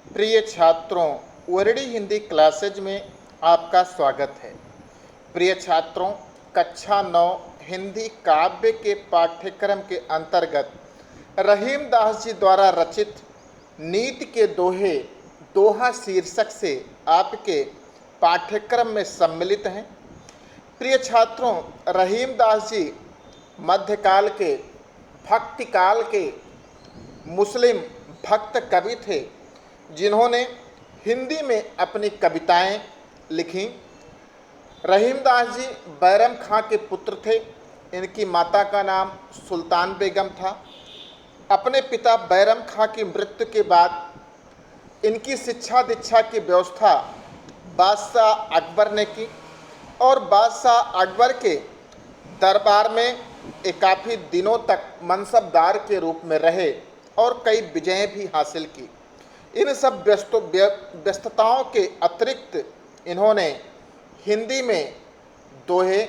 प्रिय छात्रों, Verde Hindi classes में आपका स्वागत है। प्रिय छात्रों, कक्षा 9 हिंदी काव्य के पाठ्यक्रम के अंतर्गत रहीम दास जी द्वारा रचित नीति के दोहे दोहा शीर्षक से आपके पाठ्यक्रम में सम्मिलित हैं। प्रिय छात्रों, रहीम दास जी मध्यकाल के भक्ति काल के मुस्लिम भक्त कवि थे, जिन्होंने हिंदी में अपनी कविताएं लिखीं। रहीम दास जी बैरम खां के पुत्र थे। इनकी माता का नाम सुल्तान बेगम था। अपने पिता बैरम खां की मृत्यु के बाद इनकी शिक्षा दीक्षा की व्यवस्था बादशाह अकबर ने की और बादशाह अकबर के दरबार में एक काफ़ी दिनों तक मनसबदार के रूप में रहे और कई विजयें भी हासिल की। इन सब व्यस्तताओं के अतिरिक्त इन्होंने हिंदी में दोहे,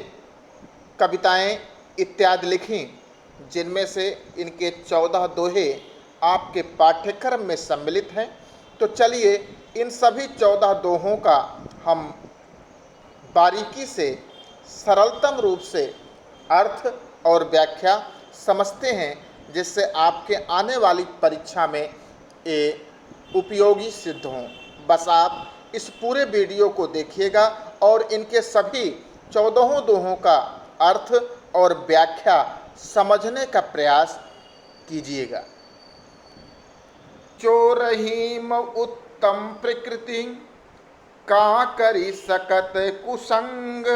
कविताएं इत्यादि लिखीं, जिनमें से इनके 14 दोहे आपके पाठ्यक्रम में सम्मिलित हैं। तो चलिए इन सभी 14 दोहों का हम बारीकी से सरलतम रूप से अर्थ और व्याख्या समझते हैं, जिससे आपके आने वाली परीक्षा में ये उपयोगी सिद्ध हों। बस आप इस पूरे वीडियो को देखिएगा और इनके सभी 14 दोहों का अर्थ और व्याख्या समझने का प्रयास कीजिएगा। जो रहीम उत्तम प्रकृति का करी सकत कुसंग,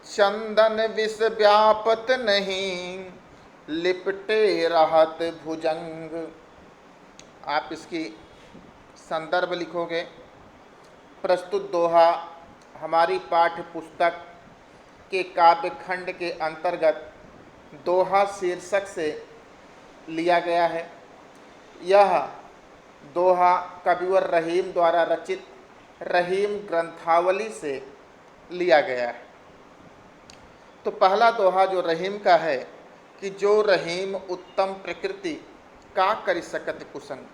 चंदन विष व्यापत नहीं लिपटे रहत भुजंग। आप इसकी संदर्भ लिखोगे। प्रस्तुत दोहा हमारी पाठ्य पुस्तक के काव्य खंड के अंतर्गत दोहा शीर्षक से लिया गया है। यह दोहा कविवर रहीम द्वारा रचित रहीम ग्रंथावली से लिया गया है। तो पहला दोहा जो रहीम का है कि जो रहीम उत्तम प्रकृति का करि सकत कुसंग।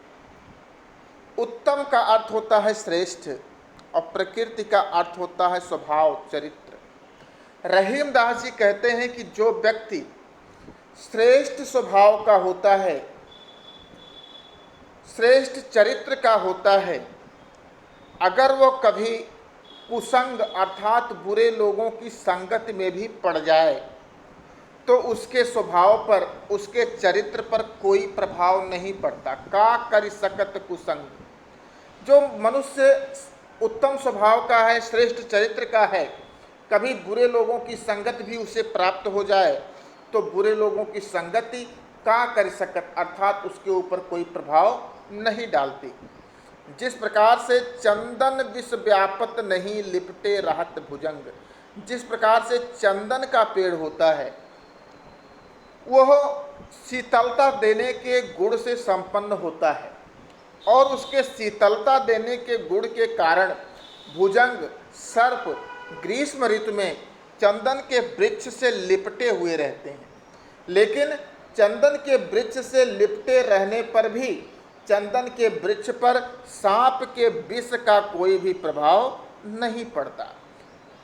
उत्तम का अर्थ होता है श्रेष्ठ और प्रकृति का अर्थ होता है स्वभाव, चरित्र। रहीम दास जी कहते हैं कि जो व्यक्ति श्रेष्ठ स्वभाव का होता है, श्रेष्ठ चरित्र का होता है, अगर वो कभी कुसंग अर्थात बुरे लोगों की संगत में भी पड़ जाए तो उसके स्वभाव पर, उसके चरित्र पर कोई प्रभाव नहीं पड़ता। का करि सकत कुसंग। जो मनुष्य उत्तम स्वभाव का है, श्रेष्ठ चरित्र का है, कभी बुरे लोगों की संगत भी उसे प्राप्त हो जाए तो बुरे लोगों की संगति का करि सकत अर्थात उसके ऊपर कोई प्रभाव नहीं डालती। जिस प्रकार से चंदन विष व्यापत नहीं लिपटे रहत भुजंग। जिस प्रकार से चंदन का पेड़ होता है वह शीतलता देने के गुण से संपन्न होता है और उसके शीतलता देने के गुण के कारण भुजंग, सर्प ग्रीष्म ऋतु में चंदन के वृक्ष से लिपटे हुए रहते हैं। लेकिन चंदन के वृक्ष से लिपटे रहने पर भी चंदन के वृक्ष पर सांप के विष का कोई भी प्रभाव नहीं पड़ता।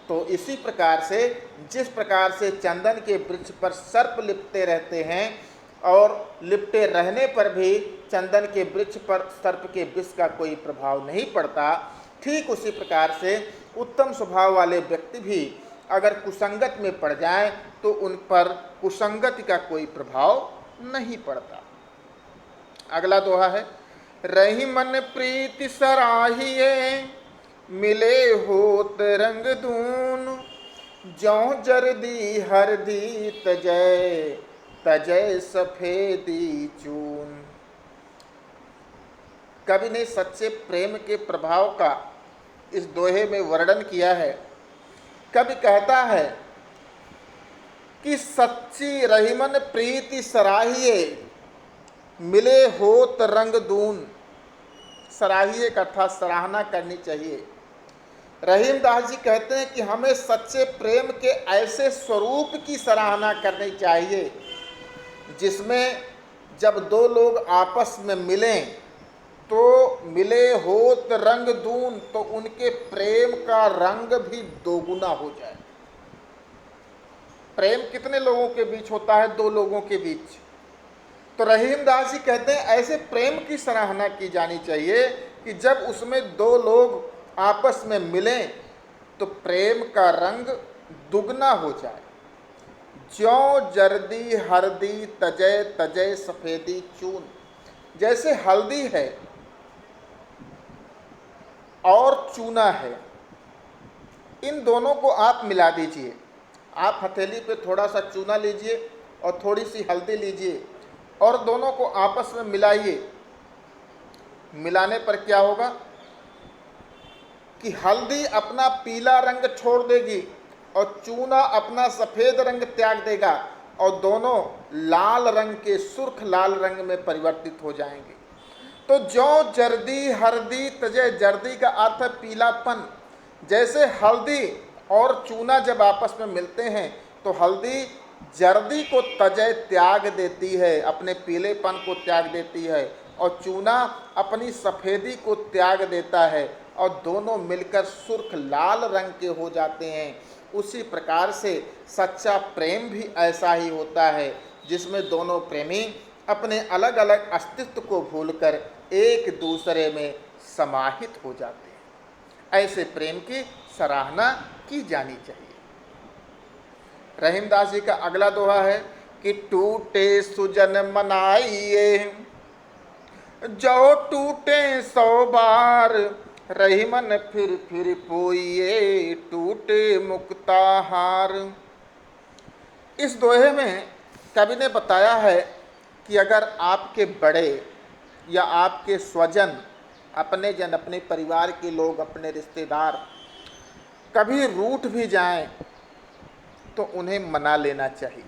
तो इसी प्रकार से जिस प्रकार से चंदन के वृक्ष पर सर्प लिपटे रहते हैं और लिपटे रहने पर भी चंदन के वृक्ष पर सर्प के विष का कोई प्रभाव नहीं पड़ता, ठीक उसी प्रकार से उत्तम स्वभाव वाले व्यक्ति भी अगर कुसंगत में पड़ जाएं तो उन पर कुसंगति का कोई प्रभाव नहीं पड़ता। अगला दोहा है रहीमन प्रीति सराहिए मिले होत रंग दून, जौं जरदी हरदी तजय तजय सफेदी चून। कवि ने सच्चे प्रेम के प्रभाव का इस दोहे में वर्णन किया है। कवि कहता है कि सच्ची रहीमन प्रीति सराहिए मिले होत रंग दून। सराहिए का अर्थात सराहना करनी चाहिए। रहीम दास जी कहते हैं कि हमें सच्चे प्रेम के ऐसे स्वरूप की सराहना करनी चाहिए जिसमें जब दो लोग आपस में मिलें तो मिले होत रंग दून, तो उनके प्रेम का रंग भी दोगुना हो जाए। प्रेम कितने लोगों के बीच होता है? दो लोगों के बीच। तो रहीमदास जी कहते हैं ऐसे प्रेम की सराहना की जानी चाहिए कि जब उसमें दो लोग आपस में मिलें तो प्रेम का रंग दुगना हो जाए। ज्यों जर्दी हरदी तजय तजय सफेदी चून, जैसे हल्दी है और चूना है, इन दोनों को आप मिला दीजिए। आप हथेली पे थोड़ा सा चूना लीजिए और थोड़ी सी हल्दी लीजिए और दोनों को आपस में मिलाइए। मिलाने पर क्या होगा कि हल्दी अपना पीला रंग छोड़ देगी और चूना अपना सफ़ेद रंग त्याग देगा और दोनों लाल रंग के सुर्ख लाल रंग में परिवर्तित हो जाएंगे। तो ज्यों जर्दी हरदी तजय, जर्दी का अर्थ है पीलापन। जैसे हल्दी और चूना जब आपस में मिलते हैं तो हल्दी जर्दी को तजय त्याग देती है, अपने पीलेपन को त्याग देती है, और चूना अपनी सफ़ेदी को त्याग देता है और दोनों मिलकर सुर्ख लाल रंग के हो जाते हैं। उसी प्रकार से सच्चा प्रेम भी ऐसा ही होता है जिसमें दोनों प्रेमी अपने अलग अलग अस्तित्व को भूलकर एक दूसरे में समाहित हो जाते हैं। ऐसे प्रेम की सराहना की जानी चाहिए। रहीमदास जी का अगला दोहा है कि टूटे सुजन मनाइए, जो टूटे 100 बार, रहीमन फिर पोइए, टूटे मुक्ता हार। इस दोहे में कवि ने बताया है कि अगर आपके बड़े या आपके स्वजन, अपने जन, अपने परिवार के लोग, अपने रिश्तेदार कभी रूठ भी जाएं तो उन्हें मना लेना चाहिए।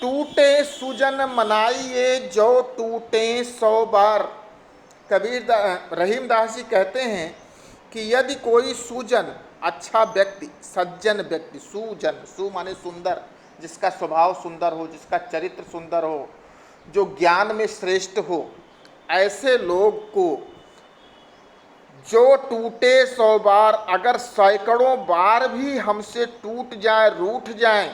टूटे सुजन मनाइए, जो टूटे 100 बार। कबीर रहीमदास जी कहते हैं कि यदि कोई सुजन, अच्छा व्यक्ति, सज्जन व्यक्ति, सुजन, सु माने सुंदर, जिसका स्वभाव सुंदर हो, जिसका चरित्र सुंदर हो, जो ज्ञान में श्रेष्ठ हो, ऐसे लोग को जो टूटे 100 बार, अगर सैकड़ों बार भी हमसे टूट जाए, रूठ जाए,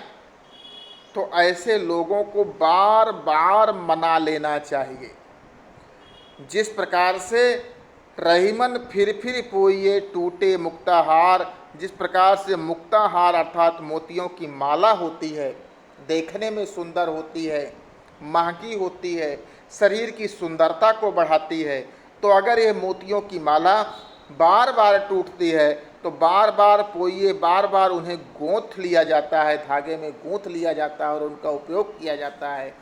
तो ऐसे लोगों को बार बार मना लेना चाहिए। जिस प्रकार से रहीमन फिर पोइए, टूटे मुक्ताहार, जिस प्रकार से मुक्ताहार अर्थात मोतियों की माला होती है, देखने में सुंदर होती है, महंगी होती है, शरीर की सुंदरता को बढ़ाती है, तो अगर ये मोतियों की माला बार बार टूटती है तो बार बार पोइए, बार बार उन्हें गूंथ लिया जाता है, धागे में गूंथ लिया जाता है और उनका उपयोग किया जाता है।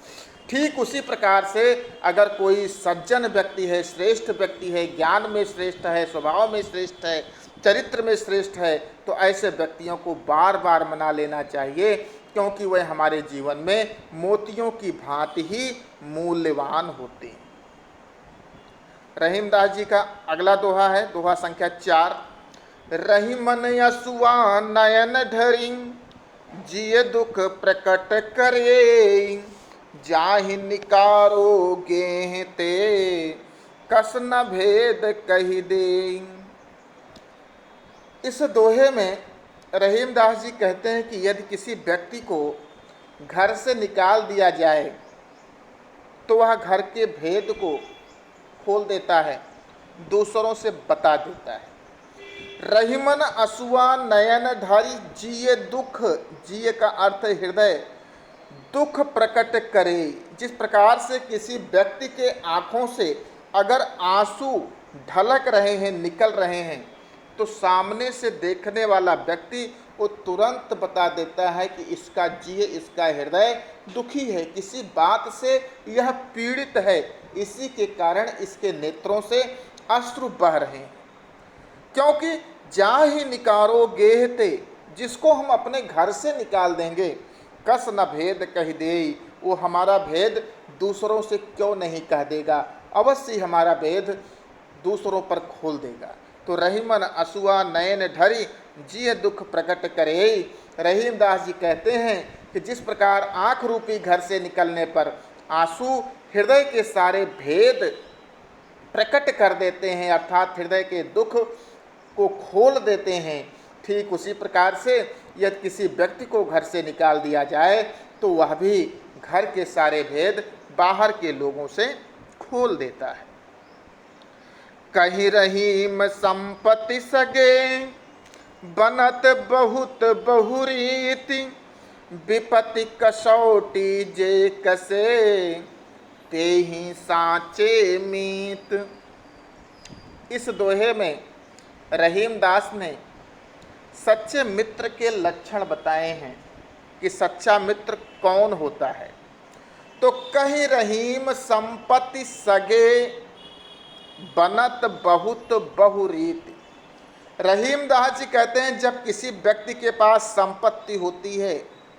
ठीक उसी प्रकार से अगर कोई सज्जन व्यक्ति है, श्रेष्ठ व्यक्ति है, ज्ञान में श्रेष्ठ है, स्वभाव में श्रेष्ठ है, चरित्र में श्रेष्ठ है, तो ऐसे व्यक्तियों को बार बार मना लेना चाहिए, क्योंकि वह हमारे जीवन में मोतियों की भांति ही मूल्यवान होते हैं। रहीमदास जी का अगला दोहा है, दोहा संख्या 4। रहीमन यसुआ नयन ढरी, जिय दुख प्रकट करे, जाहि निकारो गेह ते, कस न भेद कही दे। इस दोहे में रहीमदास जी कहते हैं कि यदि किसी व्यक्ति को घर से निकाल दिया जाए तो वह घर के भेद को खोल देता है, दूसरों से बता देता है। रहीमन असुआ नयन धारी, जिये दुख, जिये का अर्थ हृदय, दुख प्रकट करे। जिस प्रकार से किसी व्यक्ति के आँखों से अगर आंसू ढलक रहे हैं, निकल रहे हैं, तो सामने से देखने वाला व्यक्ति वो तुरंत बता देता है कि इसका जिये, इसका हृदय दुखी है, किसी बात से यह पीड़ित है, इसी के कारण इसके नेत्रों से अश्रु बह रहे हैं। क्योंकि जाहि निकारो गेहते, जिसको हम अपने घर से निकाल देंगे, कस न भेद कह दे, वो हमारा भेद दूसरों से क्यों नहीं कह देगा, अवश्य हमारा भेद दूसरों पर खोल देगा। तो रहीमन असुआ नयन ढरी, जिय दुख प्रकट करे। रहीमदास जी कहते हैं कि जिस प्रकार आँख रूपी घर से निकलने पर आंसू हृदय के सारे भेद प्रकट कर देते हैं, अर्थात हृदय के दुख को खोल देते हैं। ठीक उसी प्रकार से यदि किसी व्यक्ति को घर से निकाल दिया जाए तो वह भी घर के सारे भेद बाहर के लोगों से खोल देता है। कहीं रहीम संपत्ति सगे, बनत बहुत बहुरीति, विपत्ति कसौटी जे कसे, ते ही साचे मीत। इस दोहे में रहीम दास ने सच्चे मित्र के लक्षण बताए हैं कि सच्चा मित्र कौन होता है। तो कहीं रहीम संपत्ति सगे, बनत बहुत बहुरीति। रहीम दास जी कहते हैं जब किसी व्यक्ति के पास संपत्ति होती है,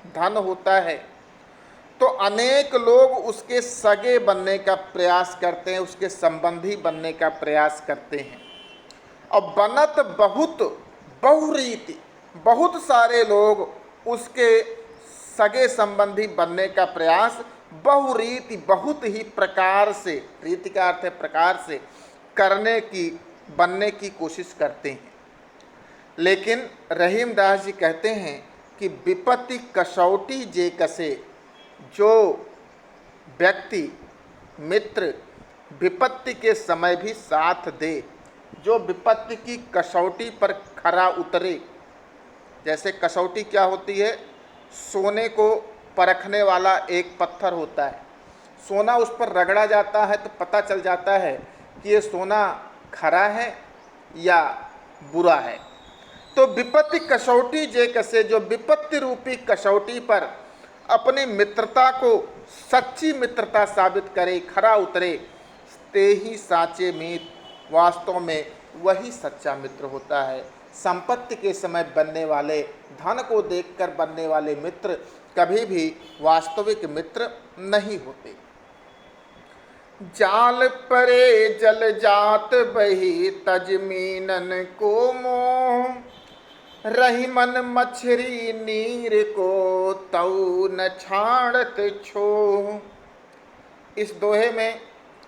धन होता है, तो अनेक लोग उसके सगे बनने का प्रयास करते हैं, उसके संबंधी बनने का प्रयास करते हैं। और बनत बहुत बहुरीति, बहुत सारे लोग उसके सगे संबंधी बनने का प्रयास बहुरीति, बहुत ही प्रकार से, रीति का अर्थ है प्रकार से, बनने की कोशिश करते हैं। लेकिन रहीम दास जी कहते हैं कि विपत्ति कसौटी जे कसे, जो व्यक्ति मित्र विपत्ति के समय भी साथ दे, जो विपत्ति की कसौटी पर खरा उतरे। जैसे कसौटी क्या होती है? सोने को परखने वाला एक पत्थर होता है। सोना उस पर रगड़ा जाता है तो पता चल जाता है कि ये सोना खरा है या बुरा है। तो विपत्ति कसौटी जे कसे, जो विपत्ति रूपी कसौटी पर अपनी मित्रता को सच्ची मित्रता साबित करे, खरा उतरे, ते ही साचे मित, वास्तव में वही सच्चा मित्र होता है। संपत्ति के समय बनने वाले, धन को देखकर बनने वाले मित्र कभी भी वास्तविक मित्र नहीं होते। जाल परे जल जात बही, तजमीनन को मोह, रहीमन मछरी नीर को तऊ न छाड़त छो। इस दोहे में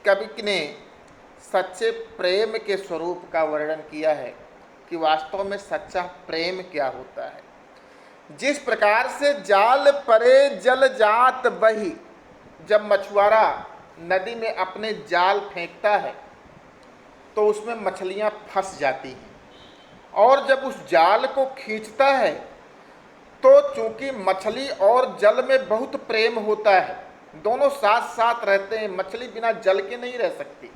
कवि ने सच्चे प्रेम के स्वरूप का वर्णन किया है कि वास्तव में सच्चा प्रेम क्या होता है। जिस प्रकार से जाल परे जल जात बही, जब मछुआरा नदी में अपने जाल फेंकता है तो उसमें मछलियां फंस जाती हैं, और जब उस जाल को खींचता है तो चूंकि मछली और जल में बहुत प्रेम होता है, दोनों साथ साथ रहते हैं, मछली बिना जल के नहीं रह सकती।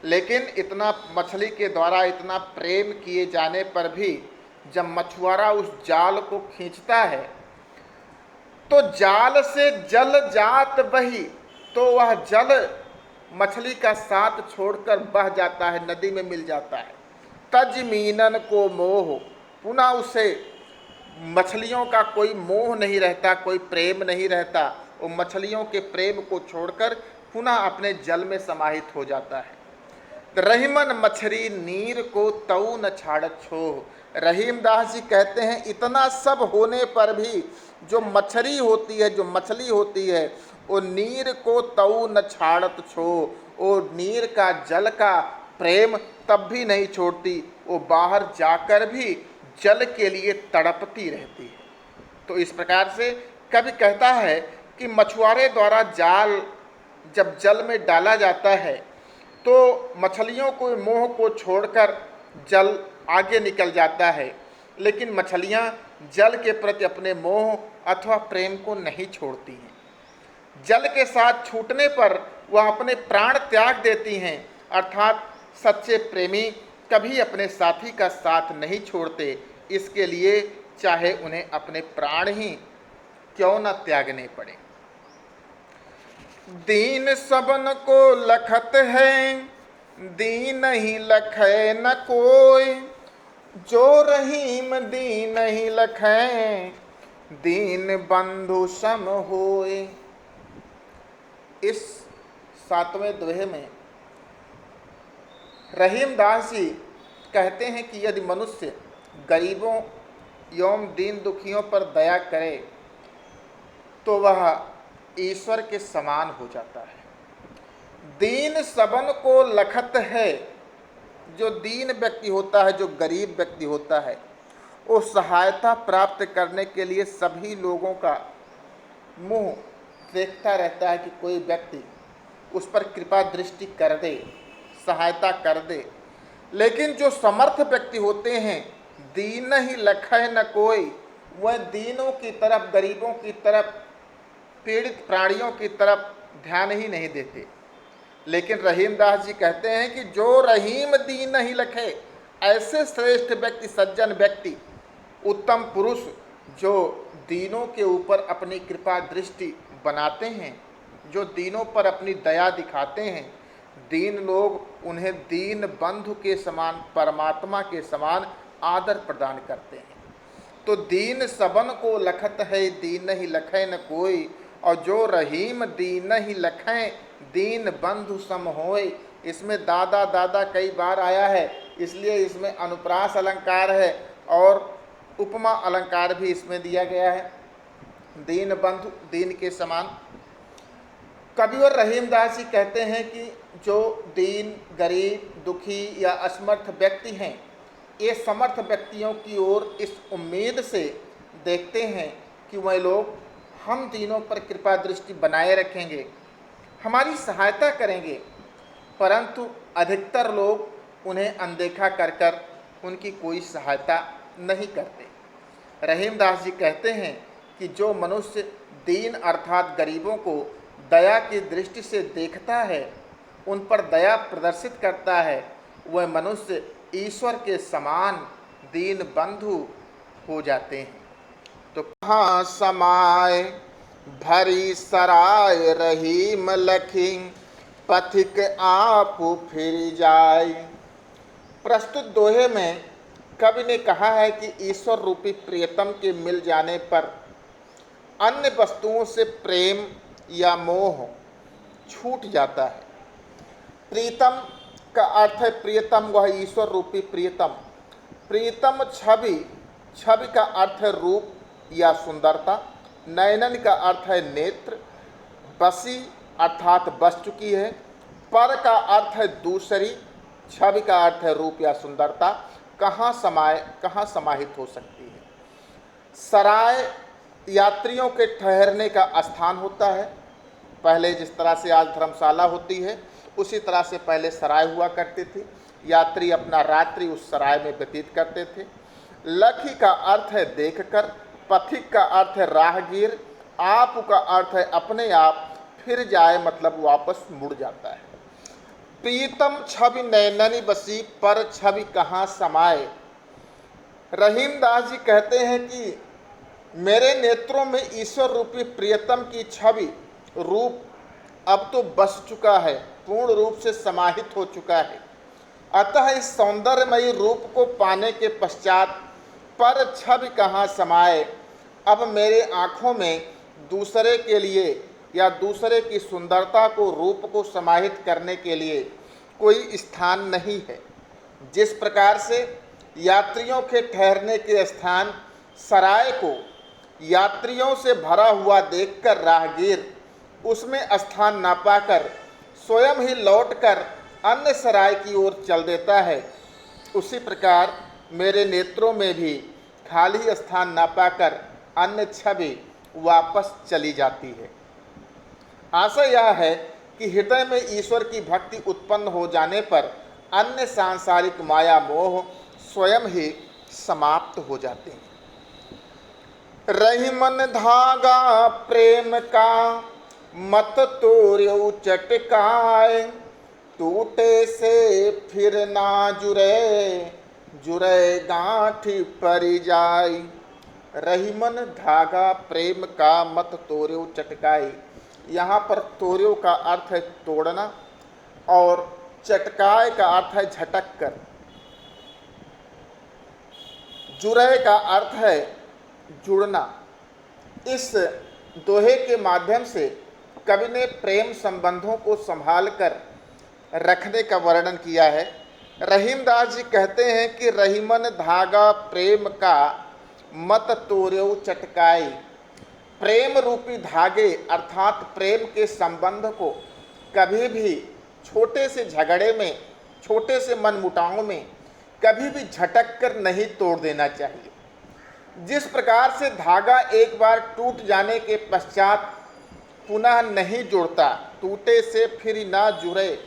लेकिन इतना मछली के द्वारा इतना प्रेम किए जाने पर भी जब मछुआरा उस जाल को खींचता है तो जाल से जल जात बही, तो वह जल मछली का साथ छोड़कर बह जाता है, नदी में मिल जाता है। तजमीनन को मोह, पुनः उसे मछलियों का कोई मोह नहीं रहता, कोई प्रेम नहीं रहता, वो मछलियों के प्रेम को छोड़कर पुनः अपने जल में समाहित हो जाता है। रहीमन मछरी नीर को तऊ न छाड़त छो। रहीम दास जी कहते हैं इतना सब होने पर भी जो मछली होती है, जो मछली होती है, वो नीर को तऊ न छाड़त छो, वो नीर का, जल का प्रेम तब भी नहीं छोड़ती, वो बाहर जाकर भी जल के लिए तड़पती रहती है। तो इस प्रकार से कवि कहता है कि मछुआरे द्वारा जाल जब जल में डाला जाता है तो मछलियों को मोह को छोड़कर जल आगे निकल जाता है, लेकिन मछलियां जल के प्रति अपने मोह अथवा प्रेम को नहीं छोड़ती हैं। जल के साथ छूटने पर वह अपने प्राण त्याग देती हैं, अर्थात सच्चे प्रेमी कभी अपने साथी का साथ नहीं छोड़ते, इसके लिए चाहे उन्हें अपने प्राण ही क्यों न त्यागने पड़े। दीन सबन को लखत है, दीन ही लखै न कोई, जो रहीम दीन ही लखै, दीन बंधु सम होए। इस 7वें दोहे में रहीम दास जी कहते हैं कि यदि मनुष्य गरीबों एवं दीन दुखियों पर दया करे तो वह ईश्वर के समान हो जाता है। दीन सबन को लखत है। जो दीन व्यक्ति होता है, जो गरीब व्यक्ति होता है, वो सहायता प्राप्त करने के लिए सभी लोगों का मुंह देखता रहता है कि कोई व्यक्ति उस पर कृपा दृष्टि कर दे, सहायता कर दे। लेकिन जो समर्थ व्यक्ति होते हैं, दीन ही लखै न कोई, वह दीनों की तरफ, गरीबों की तरफ, पीड़ित प्राणियों की तरफ ध्यान ही नहीं देते। लेकिन रहीमदास जी कहते हैं कि जो रहीम दीन नहीं लखे, ऐसे श्रेष्ठ व्यक्ति, सज्जन व्यक्ति, उत्तम पुरुष जो दीनों के ऊपर अपनी कृपा दृष्टि बनाते हैं, जो दीनों पर अपनी दया दिखाते हैं, दीन लोग उन्हें दीन बंधु के समान, परमात्मा के समान आदर प्रदान करते हैं। तो दीन सबन को लखत है, दीन ही लखै न कोई, और जो रहीम दीन ही लखै, दीन बंधु सम होय। इसमें दादा दादा कई बार आया है, इसलिए इसमें अनुप्रास अलंकार है और उपमा अलंकार भी इसमें दिया गया है। दीन बंधु, दीन के समान। कविवर रहीमदास जी कहते हैं कि जो दीन, गरीब, दुखी या असमर्थ व्यक्ति हैं, ये समर्थ व्यक्तियों की ओर इस उम्मीद से देखते हैं कि वह लोग हम दीनों पर कृपा दृष्टि बनाए रखेंगे, हमारी सहायता करेंगे, परंतु अधिकतर लोग उन्हें अनदेखा कर कर उनकी कोई सहायता नहीं करते। रहीमदास जी कहते हैं कि जो मनुष्य दीन अर्थात गरीबों को दया की दृष्टि से देखता है, उन पर दया प्रदर्शित करता है, वह मनुष्य ईश्वर के समान दीन बंधु हो जाते हैं। तो कहाँ समाय भरी सराय रहीम लखी, पथिक आप फिर जाय। प्रस्तुत दोहे में कवि ने कहा है कि ईश्वर रूपी प्रियतम के मिल जाने पर अन्य वस्तुओं से प्रेम या मोह छूट जाता है। प्रीतम का अर्थ है प्रियतम, वह ईश्वर रूपी प्रियतम। प्रीतम छवि, छवि का अर्थ है रूप या सुंदरता। नयनन का अर्थ है नेत्र। बसी अर्थात बस चुकी है। पर का अर्थ है दूसरी, छवि का अर्थ है रूप या सुंदरता। कहाँ समाहित हो सकती है। सराय यात्रियों के ठहरने का स्थान होता है। पहले जिस तरह से आज धर्मशाला होती है, उसी तरह से पहले सराय हुआ करती थी। यात्री अपना रात्रि उस सराय में व्यतीत करते थे। लखी का अर्थ है देखकर। पथिक का अर्थ है राहगीर। आप का अर्थ है अपने आप, फिर जाए मतलब वापस मुड़ जाता है। प्रीतम छवि नैननी बसी, पर छवि कहाँ समाये। रहीमदास जी कहते हैं कि मेरे नेत्रों में ईश्वर रूपी प्रियतम की छवि, रूप अब तो बस चुका है, पूर्ण रूप से समाहित हो चुका है। अतः इस सौंदर्यमयी रूप को पाने के पश्चात पर छवि कहाँ समाये। अब मेरे आँखों में दूसरे के लिए या दूसरे की सुंदरता को, रूप को समाहित करने के लिए कोई स्थान नहीं है। जिस प्रकार से यात्रियों के ठहरने के स्थान सराय को यात्रियों से भरा हुआ देखकर राहगीर उसमें स्थान ना पाकर स्वयं ही लौटकर अन्य सराय की ओर चल देता है, उसी प्रकार मेरे नेत्रों में भी खाली स्थान ना पाकर अन्य छवि वापस चली जाती है। आशा यह है कि हृदय में ईश्वर की भक्ति उत्पन्न हो जाने पर अन्य सांसारिक माया मोह स्वयं ही समाप्त हो जाते हैं। रहीमन धागा प्रेम का मत तोड़ो चटकाए, टूटे से फिर ना जुरे, जुरे गांठी परी जाय। रहीमन धागा प्रेम का मत तोड़ो चटकाए। यहाँ पर तोड़ो का अर्थ है तोड़ना और चटकाए का अर्थ है झटक कर। जुरे का अर्थ है जुड़ना। इस दोहे के माध्यम से कवि ने प्रेम संबंधों को संभाल कर रखने का वर्णन किया है। रहीमदास जी कहते हैं कि रहीमन धागा प्रेम का मत तोड़ो चटकाई। प्रेम रूपी धागे अर्थात प्रेम के संबंध को कभी भी छोटे से झगड़े में, छोटे से मनमुटाव में कभी भी झटक कर नहीं तोड़ देना चाहिए। जिस प्रकार से धागा एक बार टूट जाने के पश्चात पुनः नहीं जुड़ता, टूटे से फिर ना जुड़े,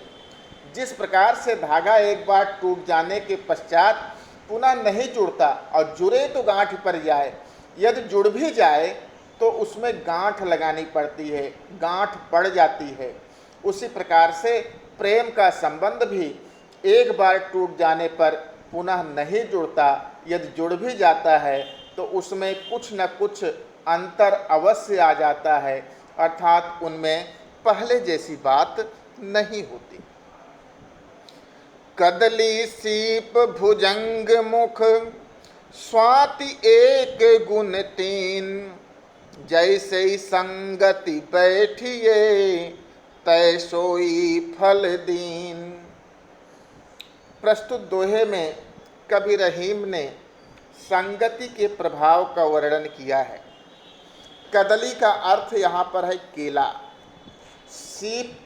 जिस प्रकार से धागा एक बार टूट जाने के पश्चात पुनः नहीं जुड़ता और जुड़े तो गांठ पड़ जाए, यदि जुड़ भी जाए तो उसमें गांठ लगानी पड़ती है, गांठ पड़ जाती है। उसी प्रकार से प्रेम का संबंध भी एक बार टूट जाने पर पुनः नहीं जुड़ता, यदि जुड़ भी जाता है तो उसमें कुछ न कुछ अंतर अवश्य आ जाता है, अर्थात उनमें पहले जैसी बात नहीं होती। कदली सीप भुजंग मुख स्वाति एक गुण तीन, जैसे संगति बैठिए तय सोई फल दीन। प्रस्तुत दोहे में कवि रहीम ने संगति के प्रभाव का वर्णन किया है। कदली का अर्थ यहाँ पर है केला, सीप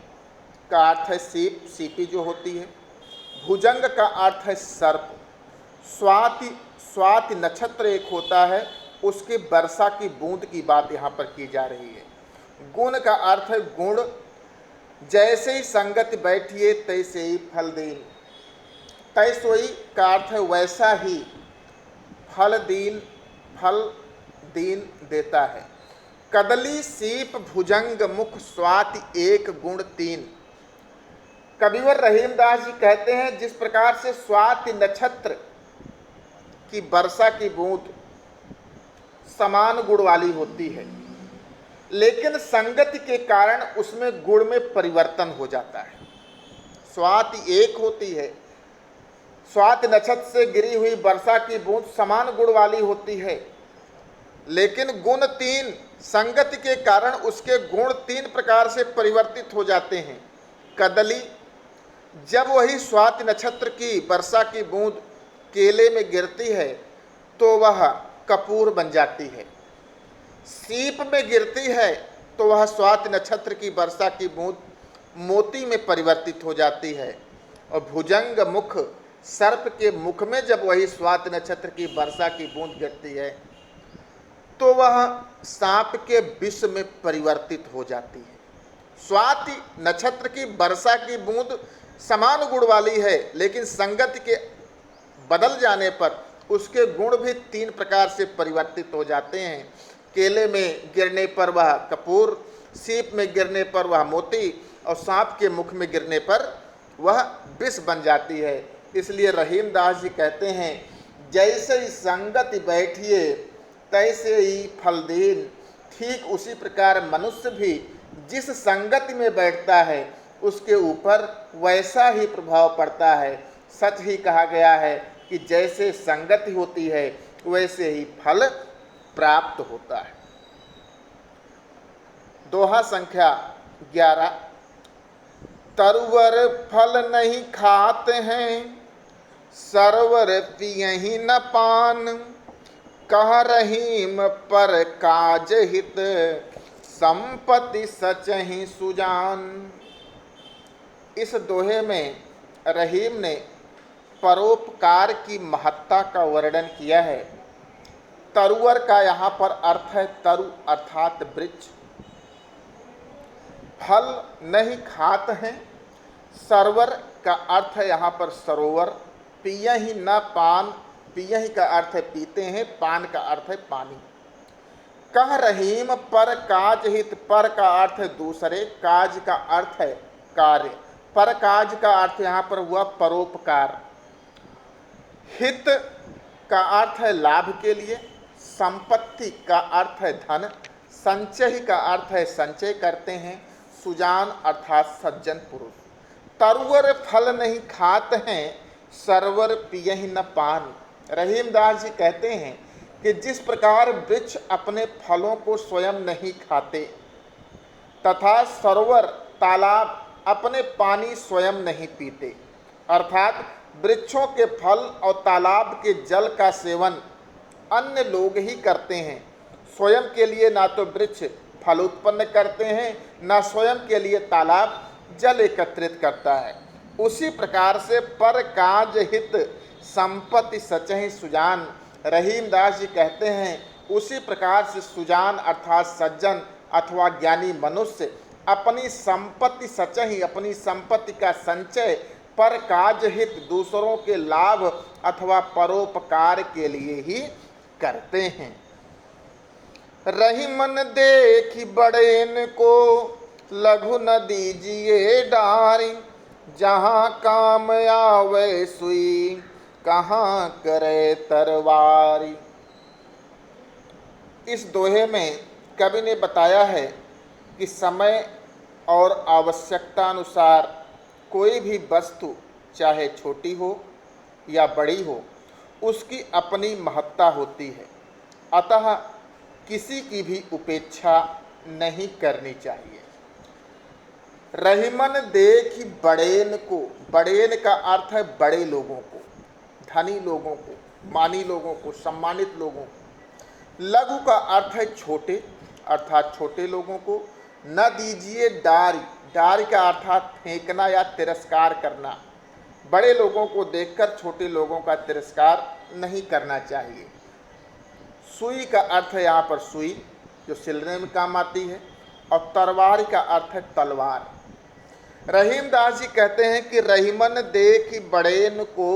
का अर्थ है सीप, सीपी जो होती है, भुजंग का अर्थ है सर्प, स्वाति नक्षत्र एक होता है, उसके वर्षा की बूंद की बात यहाँ पर की जा रही है। गुण का अर्थ है गुण, जैसे ही संगति बैठिए तैसे ही फल दीन, तैसोई का अर्थ है वैसा ही, फल दीन देता है। कदली सीप भुजंग मुख स्वाति एक गुण तीन। कविवर रहीमदास जी कहते हैं जिस प्रकार से स्वाति नक्षत्र की वर्षा की बूंद समान गुण वाली होती है, लेकिन संगति के कारण उसमें गुण में परिवर्तन हो जाता है। स्वाति एक होती है, स्वाति नक्षत्र से गिरी हुई वर्षा की बूंद समान गुण वाली होती है, लेकिन गुण तीन, संगति के कारण उसके गुण तीन प्रकार से परिवर्तित हो जाते हैं। कदली, जब वही स्वाति नक्षत्र की वर्षा की बूंद केले में गिरती है तो वह कपूर बन जाती है। सीप में गिरती है तो वह स्वाति नक्षत्र की वर्षा की बूंद मोती में परिवर्तित हो जाती है। और भुजंग मुख, सर्प के मुख में जब वही स्वाति नक्षत्र की वर्षा की बूंद गिरती है तो वह सांप के विष में परिवर्तित हो जाती है। स्वाति नक्षत्र की वर्षा की बूंद समान गुण वाली है, लेकिन संगति के बदल जाने पर उसके गुण भी तीन प्रकार से परिवर्तित हो जाते हैं। केले में गिरने पर वह कपूर, सीप में गिरने पर वह मोती और सांप के मुख में गिरने पर वह विष बन जाती है। इसलिए रहीमदास जी कहते हैं जैसे ही संगति बैठिए तैसे ही फल दीन। ठीक उसी प्रकार मनुष्य भी जिस संगति में बैठता है उसके ऊपर वैसा ही प्रभाव पड़ता है। सच ही कहा गया है कि जैसे संगति होती है वैसे ही फल प्राप्त होता है। दोहा संख्या 11। तरुवर फल नहीं खाते हैं, सरवर पियहि न पान, कह रहीम पर काज हित, संपत्ति सचहि सुजान। इस दोहे में रहीम ने परोपकार की महत्ता का वर्णन किया है। तरुवर का यहाँ पर अर्थ है तरु अर्थात वृक्ष। फल नहीं खाते हैं, सरवर का अर्थ है यहाँ पर सरोवर, पियहि न पान, पियहि का अर्थ है पीते हैं, पान का अर्थ है पानी। कह रहीम पर काज हित, पर का अर्थ है दूसरे, काज का अर्थ है कार्य, पर काज का अर्थ यहाँ पर हुआ परोपकार। हित का अर्थ है लाभ के लिए, संपत्ति का अर्थ है धन, संचय का अर्थ है संचय करते हैं, सुजान अर्थात सज्जन पुरुष। तरुवर फल नहीं खाते हैं, सरवर पियहि न पान। रहीमदास जी कहते हैं कि जिस प्रकार वृक्ष अपने फलों को स्वयं नहीं खाते तथा सरोवर तालाब अपने पानी स्वयं नहीं पीते, अर्थात वृक्षों के फल और तालाब के जल का सेवन अन्य लोग ही करते हैं। स्वयं के लिए ना तो वृक्ष फल उत्पन्न करते हैं, ना स्वयं के लिए तालाब जल एकत्रित करता है। उसी प्रकार से पर काज हित संपत्ति सचहि सुजान, रहीमदास जी कहते हैं उसी प्रकार से सुजान अर्थात सज्जन अथवा ज्ञानी मनुष्य अपनी संपत्ति सचहि, अपनी संपत्ति का संचय पर काज हित दूसरों के लाभ अथवा परोपकार के लिए ही करते हैं। रहीमन देखि बड़ेन को लघु न दीजिए डारी, जहाँ काम आवे सुई कहाँ करे तरवारी। इस दोहे में कवि ने बताया है कि समय और आवश्यकता अनुसार कोई भी वस्तु चाहे छोटी हो या बड़ी हो, उसकी अपनी महत्ता होती है, अतः किसी की भी उपेक्षा नहीं करनी चाहिए। रहीमन देखि बड़ेन को, बड़ेन का अर्थ है बड़े लोगों को, धनी लोगों को, मानी लोगों को, सम्मानित लोगों को। लघु का अर्थ है छोटे अर्थात छोटे लोगों को। न दीजिए डारी, डारी का अर्थात फेंकना या तिरस्कार करना। बड़े लोगों को देखकर छोटे लोगों का तिरस्कार नहीं करना चाहिए। सुई का अर्थ है यहाँ पर सुई जो सिलने में काम आती है, और तरवार का अर्थ है तलवार। रहीमदास जी कहते हैं कि रहीमन देखि बड़ेन को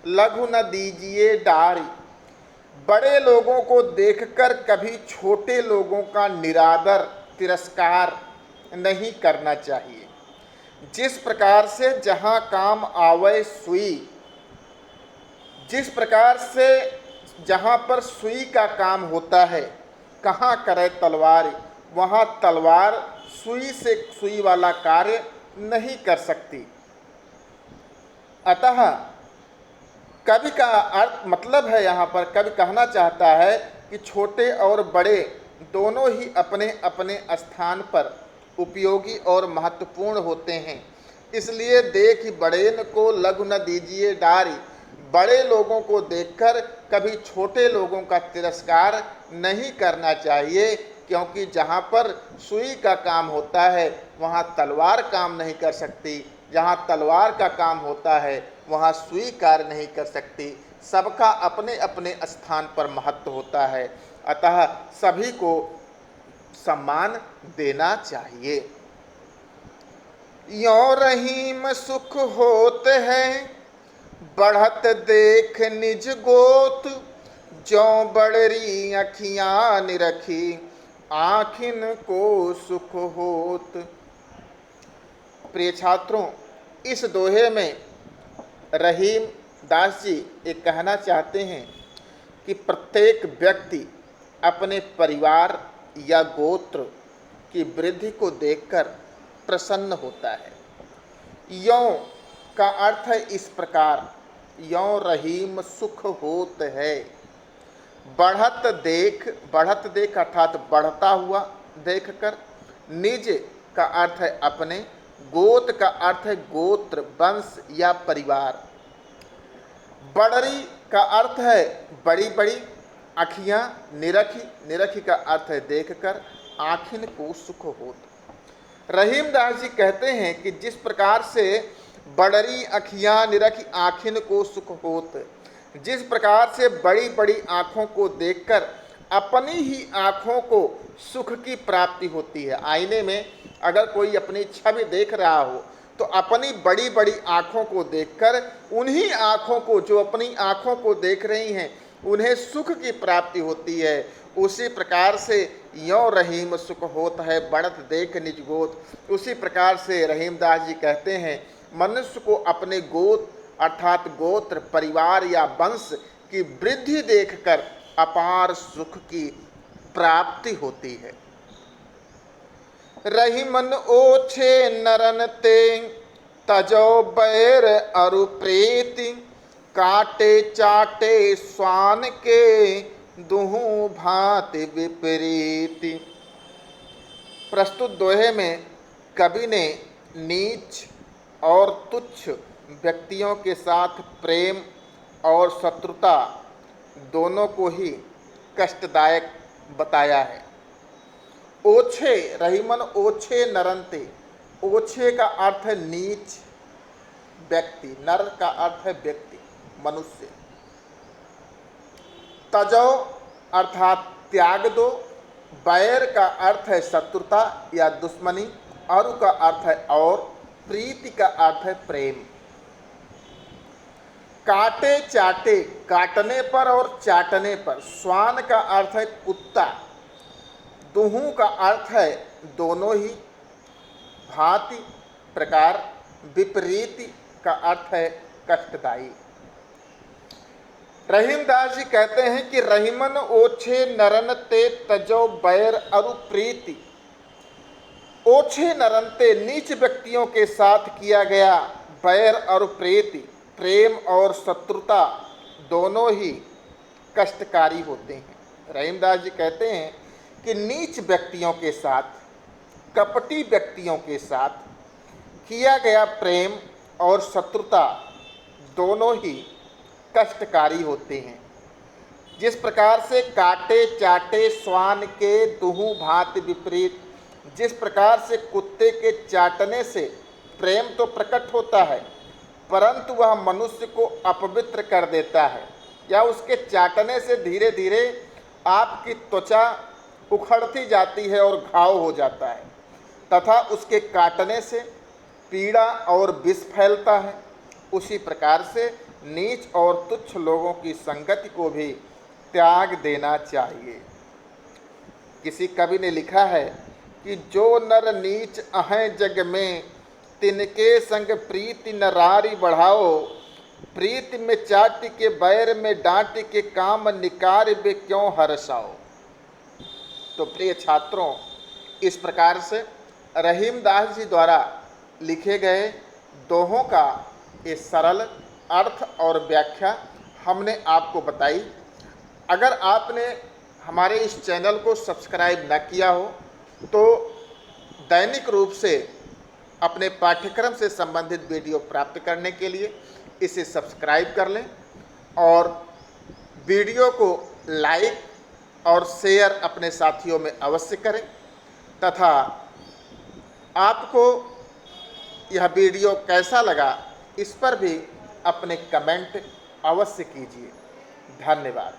लघु न दीजिए डारी, बड़े लोगों को देखकर कभी छोटे लोगों का निरादर तिरस्कार नहीं करना चाहिए। जिस प्रकार से जहाँ काम आवे सुई, जिस प्रकार से जहाँ पर सुई का काम होता है कहाँ करे तलवार, वहाँ तलवार सुई से सुई वाला कार्य नहीं कर सकती। अतः कवि का अर्थ मतलब है यहाँ पर कवि कहना चाहता है कि छोटे और बड़े दोनों ही अपने अपने स्थान पर उपयोगी और महत्वपूर्ण होते हैं। इसलिए देखि बड़ेन को लघु न दीजिए डारी, बड़े लोगों को देखकर कभी छोटे लोगों का तिरस्कार नहीं करना चाहिए, क्योंकि जहाँ पर सुई का काम होता है वहाँ तलवार काम नहीं कर सकती, जहाँ तलवार का काम होता है वहाँ सुई कार्य नहीं कर सकती। सबका अपने अपने स्थान पर महत्व होता है, अतः सभी को सम्मान देना चाहिए। यों रहीम सुख होत है बढ़त देख निज गोत, ज्यों बड़री अखियाँ निरखी आँखिन को सुख होत। प्रिय छात्रों, इस दोहे में रहीम दास जी ये कहना चाहते हैं कि प्रत्येक व्यक्ति अपने परिवार या गोत्र की वृद्धि को देखकर प्रसन्न होता है। यों का अर्थ है इस प्रकार, यों रहीम सुख होत है। बढ़त देख, बढ़त देख अर्थात बढ़ता हुआ देखकर। निज का अर्थ है अपने, गोत का अर्थ है गोत्र, वंश या परिवार। बड़री का अर्थ है बड़ी बड़ी, अखियाँ निरखी, निरखी का अर्थ है देखकर, आँखिन को सुख होत। रहीमदास जी कहते हैं कि जिस प्रकार से बड़री अखियाँ निरखी आँखिन को सुख होत, जिस प्रकार से बड़ी बड़ी आँखों को देखकर अपनी ही आँखों को सुख की प्राप्ति होती है। आईने में अगर कोई अपनी छवि देख रहा हो तो अपनी बड़ी बड़ी आँखों को देखकर उन्हीं आँखों को, जो अपनी आँखों को देख रही हैं, उन्हें सुख की प्राप्ति होती है। उसी प्रकार से यों रहीम सुख होत है बढ़त देख निज गोत। उसी प्रकार से रहीमदास जी कहते हैं मनुष्य को अपने गोत अर्थात गोत्र, परिवार या वंश की वृद्धि देखकर अपार सुख की प्राप्ति होती है। रहीमन ओछे नरन ते तजो बैर अरु प्रीति, काटे चाटे स्वान के दुहु भांति विपरीति। प्रस्तुत दोहे में कवि ने नीच और तुच्छ व्यक्तियों के साथ प्रेम और शत्रुता दोनों को ही कष्टदायक बताया है। ओछे, रहीमन ओछे नरनते, ओछे का अर्थ है नीच व्यक्ति, नर का अर्थ है व्यक्ति, मनुष्य। तजो अर्थात त्याग दो, बैर का अर्थ है शत्रुता या दुश्मनी, अरु का अर्थ है और, प्रीति का अर्थ है प्रेम। काटे चाटे, काटने पर और चाटने पर। स्वान का अर्थ है कुत्ता, दुहू का अर्थ है दोनों ही, भांति प्रकार, विपरीति का अर्थ है कष्टदायी। रहीमदास जी कहते हैं कि रहीमन ओछे नरन ते तजो बैर अरु प्रीति। ओछे नरन ते नीच व्यक्तियों के साथ किया गया बैर और प्रीति, प्रेम और शत्रुता दोनों ही कष्टकारी होते हैं। रहीमदास जी कहते हैं कि नीच व्यक्तियों के साथ, कपटी व्यक्तियों के साथ किया गया प्रेम और शत्रुता दोनों ही कष्टकारी होते हैं। जिस प्रकार से काटे चाटे स्वान के दुहू भांति विपरीत, जिस प्रकार से कुत्ते के चाटने से प्रेम तो प्रकट होता है परंतु वह मनुष्य को अपवित्र कर देता है, या उसके चाटने से धीरे धीरे आपकी त्वचा उखड़ती जाती है और घाव हो जाता है, तथा उसके काटने से पीड़ा और विष फैलता है, उसी प्रकार से नीच और तुच्छ लोगों की संगति को भी त्याग देना चाहिए। किसी कवि ने लिखा है कि जो नर नीच अहें जग में, तिनके संग प्रीति नरारी बढ़ाओ, प्रीति में चाट के बैर में डांट के काम निकार बे क्यों हर्षाओ। तो प्रिय छात्रों, इस प्रकार से रहीमदास जी द्वारा लिखे गए दोहों का ये सरल अर्थ और व्याख्या हमने आपको बताई। अगर आपने हमारे इस चैनल को सब्सक्राइब न किया हो तो दैनिक रूप से अपने पाठ्यक्रम से संबंधित वीडियो प्राप्त करने के लिए इसे सब्सक्राइब कर लें और वीडियो को लाइक और शेयर अपने साथियों में अवश्य करें, तथा आपको यह वीडियो कैसा लगा इस पर भी अपने कमेंट अवश्य कीजिए। धन्यवाद।